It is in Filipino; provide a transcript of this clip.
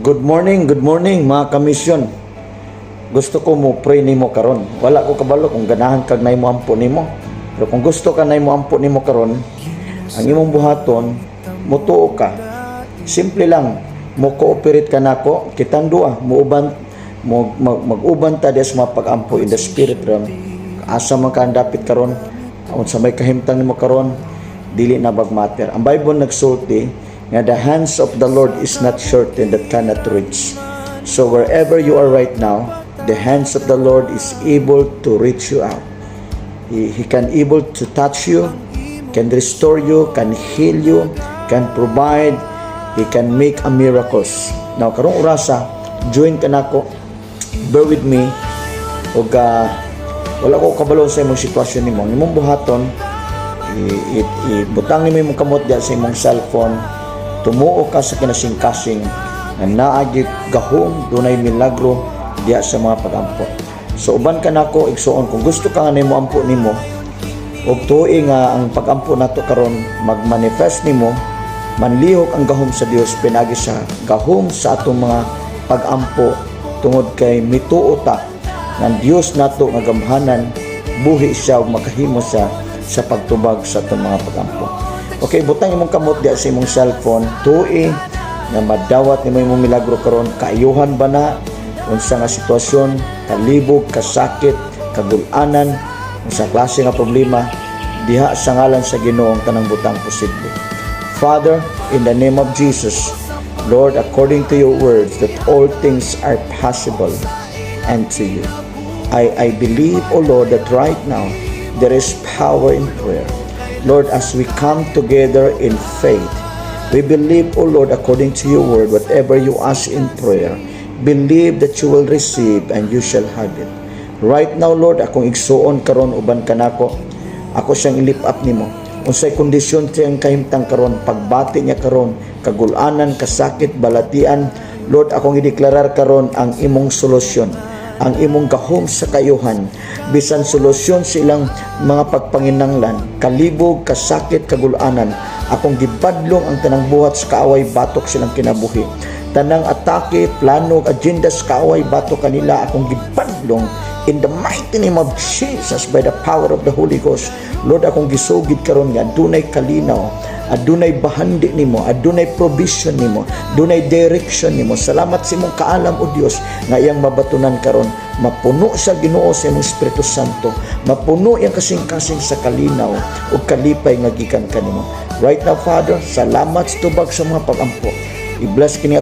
Good morning mga kamisyon. Gusto ko mo pray nimo karon. Wala ko kabalo kung ganahan kag nay mo ampo nimo. Pero kung gusto ka nay mo ampo nimo karon, ang imong buhaton mutuo ka. Simple lang, mo cooperate ka nako, kitang duha, muuban mag-uban ta des mga pag-ampo in the spirit realm. Asa man ka dapit karon, unsa may kahimtang nimo karon, dili na bagmatter. Ang Bible nagsulti nga the hands of the Lord is not shortened that cannot reach. So wherever you are right now, the hands of the Lord is able to reach you out. He can able to touch you, can restore you, can heal you, can provide. He can make a miracles. Now karong orasa, join ka nako. Bear with me. Og wala ko kabalo sa imong sitwasyon nimo. Imong buhaton, ibutang nimo imong kamot diha sa imong cellphone. Tumuo ka sa kinasing-kasing na naagi gahom, dunay milagro diya sa mga pag-ampo. So uban ka nako igsuon kung gusto ka nga nimo ampo nimo ug tuoy nga ang pag-ampo nato karon magmanifest nimo, manlihok ang gahom sa Dios pinagi sa gahom sa atong mga pag-ampo tungod kay mituo ta ng Dios nato nga gamhanan, buhi siya ug makahimo sa pagtubag sa atong mga pag-ampo. Okay, butang imong kamot diya sa imong cellphone, tuig nga madawat nimo imong milagro karon. Kaayuhan ba na unsa nga sitwasyon, kalibog, kasakit, kagul-anan, unsa klase nga problema, diha sa ngalan sa Ginoo ang tanang butang posible. Father, in the name of Jesus, Lord, according to your words that all things are possible unto you. I believe, O Lord, that right now there is power in prayer. Lord, as we come together in faith, we believe, O Lord, according to your word, whatever you ask in prayer, believe that you will receive and you shall have it. Right now, Lord, akong igsuon karon uban kanako, ako siyang i-lift up nimo. Unsay kondisyon siyang kahimtang karon, pagbati niya karon, kagulanan, kasakit, balatian, Lord, akong ideklarar karon ang imong solusyon, ang imong gahom sa kayuhan, bisan solusyon silang mga pagpanginanglan, kalibog, kasakit, kagulanan, akong gibadlong ang tanang buhat sa kaaway batok silang kinabuhi. Tanang atake, plano, agenda sa kaaway batok kanila, akong gibadlong in the mighty name of Jesus by the power of the Holy Ghost. Lord, akong gisugid karon nga adunay kalinaw, adunay bahandi nimo, adunay provision nimo, adunay direction nimo. Salamat sa imong kaalam, O Dios, nga iyang mabatunan karon, mapuno sa Ginoo sa imong Espiritu Santo, mapuno iyang kasing-kasing sa kalinaw ug kalipay nga gikan kanimo. Right now, Father, salamat sa tubag sa mga pag-ampo. I-bless kini